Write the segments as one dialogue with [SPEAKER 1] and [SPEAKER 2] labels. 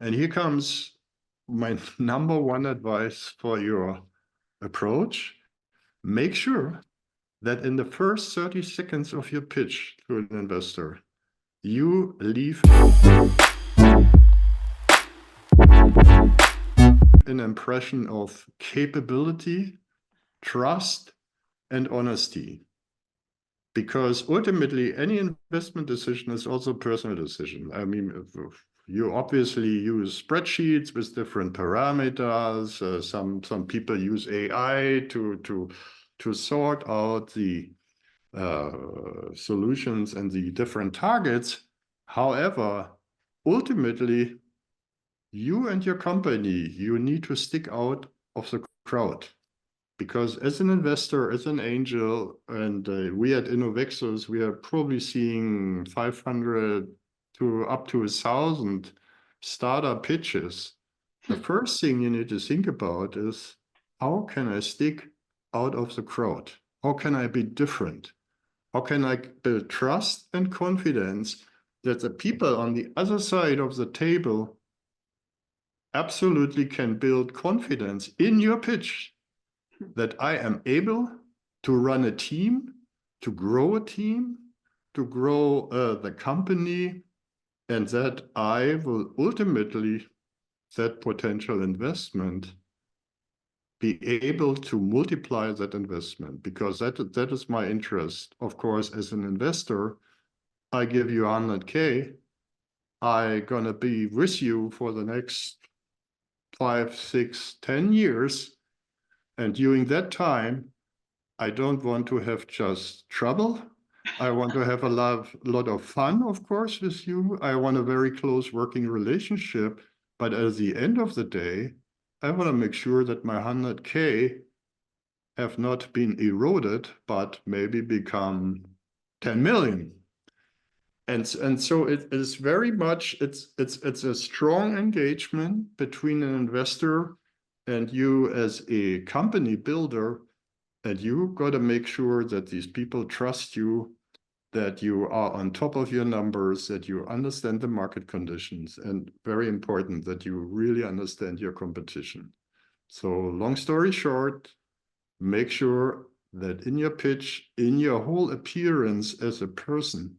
[SPEAKER 1] And here comes my number one advice for your approach. Make sure that in the first 30 seconds of your pitch to an investor, you leave an impression of capability, trust, and honesty. Because ultimately, any investment decision is also a personal decision. I mean, you obviously use spreadsheets with different parameters. Some people use AI to sort out the solutions and the different targets. However, ultimately, you and your company, you need to stick out of the crowd. Because as an investor, as an angel, and we at Innovexus, we are probably seeing 500 to up to 1,000 startup pitches. The first thing you need to think about is, how can I stick out of the crowd? How can I be different? How can I build trust and confidence that the people on the other side of the table absolutely can build confidence in your pitch that I am able to run a team, to grow a team, to grow the company, and that I will ultimately, that potential investment, be able to multiply that investment, because that is my interest. Of course, as an investor, I give you 100K, I'm gonna be with you for the next 5, 6, 10 years. And during that time, I don't want to have just trouble. I want to have a lot of fun, of course, with you. I want a very close working relationship. But at the end of the day, I want to make sure that my 100K have not been eroded, but maybe become 10 million. And so it is very much, it's a strong engagement between an investor and you as a company builder. And you got to make sure that these people trust you, that you are on top of your numbers, that you understand the market conditions, and very important, that you really understand your competition. So long story short, make sure that in your pitch, in your whole appearance as a person,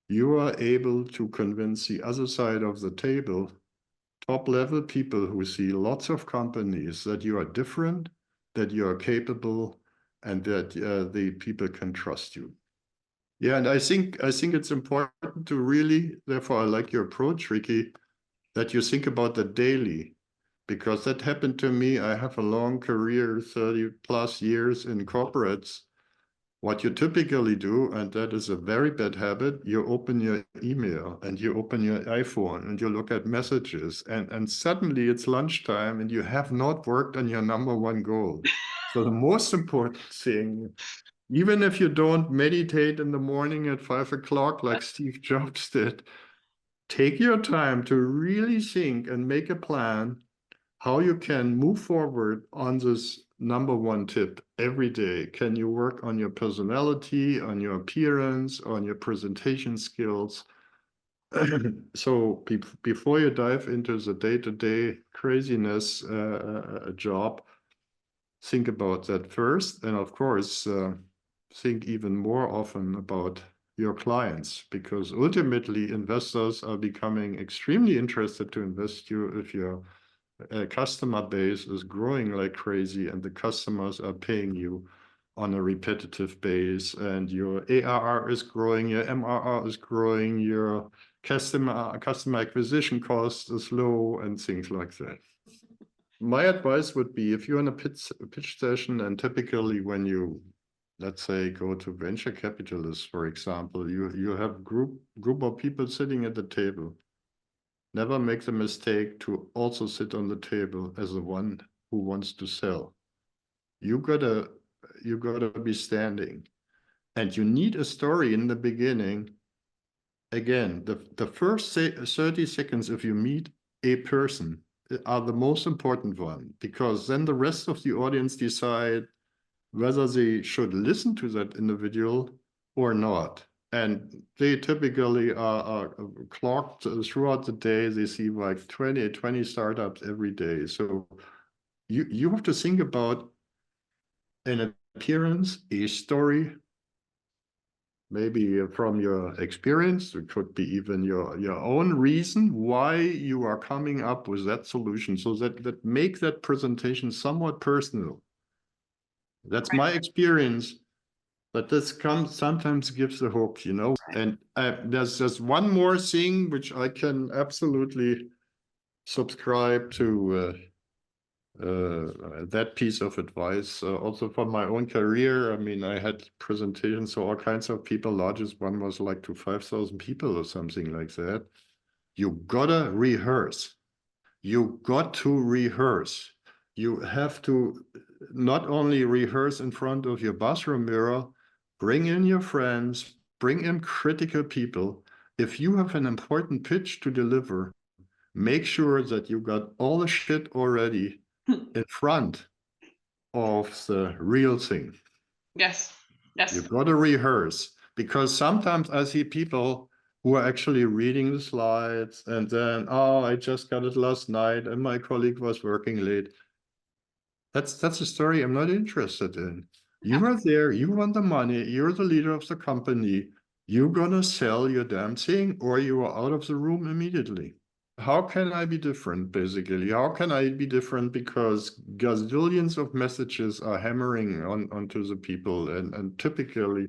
[SPEAKER 1] you are able to convince the other side of the table, top-level people who see lots of companies, that you are different, that you are capable, and that the people can trust you. Yeah, and I think it's important to really, therefore I like your approach, Ricky, that you think about the daily, because that happened to me. I have a long career, 30 plus years in corporates. What you typically do, and that is a very bad habit, you open your email and you open your iPhone and you look at messages, and suddenly it's lunchtime and you have not worked on your number one goal. So the most important thing, even if you don't meditate in the morning at 5 o'clock like Steve Jobs did, take your time to really think and make a plan how you can move forward on this number one tip every day. Can you work on your personality, on your appearance, on your presentation skills? So before you dive into the day-to-day craziness job, think about that first. And of course, think even more often about your clients, because ultimately investors are becoming extremely interested to invest you if your customer base is growing like crazy and the customers are paying you on a repetitive base, and your ARR is growing, your MRR is growing, your customer acquisition cost is low, and things like that. My advice would be, if you're in a pitch session, and typically when you, let's say, go to venture capitalists, for example, you have group of people sitting at the table. Never make the mistake to also sit on the table as the one who wants to sell. You gotta be standing, and you need a story in the beginning. Again, the first 30 seconds, if you meet a person, are the most important one, because then the rest of the audience decide whether they should listen to that individual or not. And they typically are clocked throughout the day. They see like 20 startups every day. So you have to think about an appearance, a story, maybe from your experience. It could be even your own reason why you are coming up with that solution. So that make that presentation somewhat personal. That's my experience. But this sometimes gives a hook, you know. And there's just one more thing which I can absolutely subscribe to that piece of advice. Also for my own career, I mean, I had presentations to all kinds of people. Largest one was like to 5,000 people or something like that. You gotta rehearse. You got to rehearse. You have to not only rehearse in front of your bathroom mirror, bring in your friends, bring in critical people. If you have an important pitch to deliver, make sure that you got all the shit already in front of the real thing.
[SPEAKER 2] Yes. Yes.
[SPEAKER 1] You got to rehearse, because sometimes I see people who are actually reading the slides and then, oh, I just got it last night and my colleague was working late. That's a story I'm not interested in. You are there, you want the money, you're the leader of the company, you're gonna sell your damn thing or you are out of the room immediately. How can I be different, basically? How can I be different? Because gazillions of messages are hammering onto the people, and typically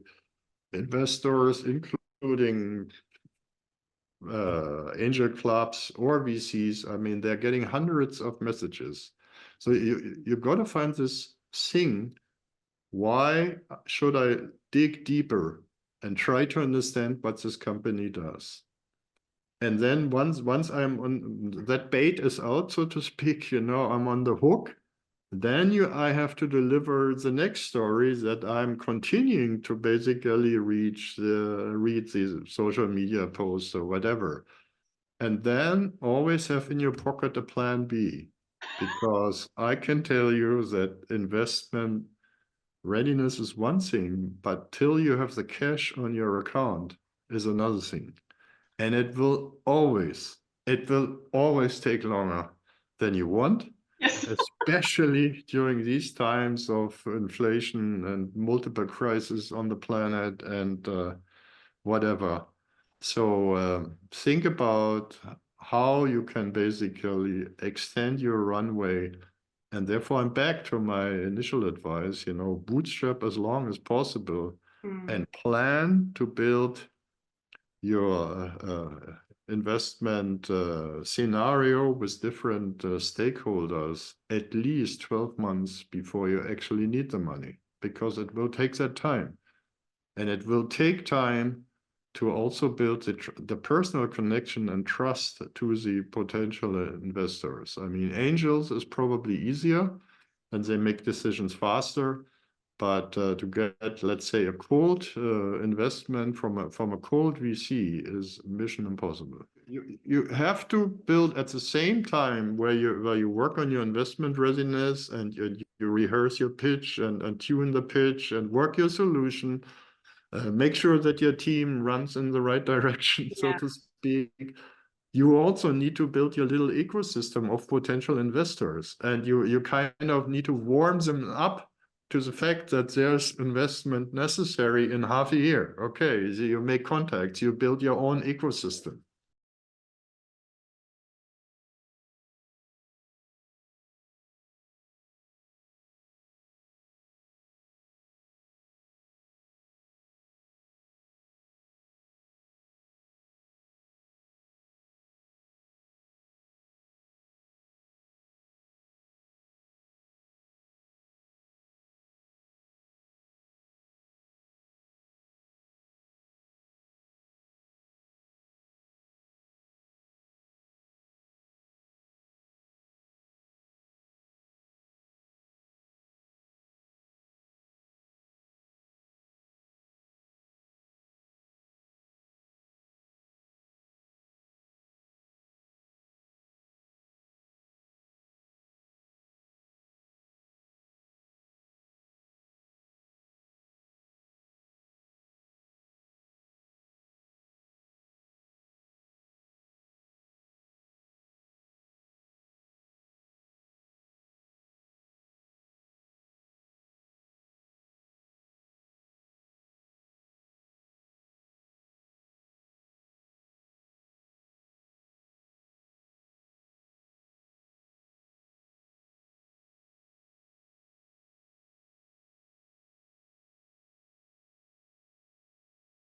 [SPEAKER 1] investors, including angel clubs or VCs, I mean, they're getting hundreds of messages. So you got to find this thing. Why should I dig deeper and try to understand what this company does? And then once I'm on, that bait is out, so to speak, you know, I'm on the hook. Then I have to deliver the next story that I'm continuing to basically read the social media posts or whatever. And then always have in your pocket a plan B, because I can tell you that investment readiness is one thing, but till you have the cash on your account is another thing. And it will always take longer than you want,
[SPEAKER 2] Yes.
[SPEAKER 1] especially during these times of inflation and multiple crises on the planet and whatever. So think about how you can basically extend your runway. And therefore, I'm back to my initial advice, you know, bootstrap as long as possible and plan to build your investment scenario with different stakeholders at least 12 months before you actually need the money, because it will take that time. And it will take time to also build the personal connection and trust to the potential investors. I mean, angels is probably easier and they make decisions faster. But to get, let's say, a cold investment from a cold VC is mission impossible. You have to build at the same time where you work on your investment readiness and you rehearse your pitch and tune the pitch and work your solution. Make sure that your team runs in the right direction, so to speak. You also need to build your little ecosystem of potential investors, and you kind of need to warm them up to the fact that there's investment necessary in half a year. Okay, so you make contacts, you build your own ecosystem.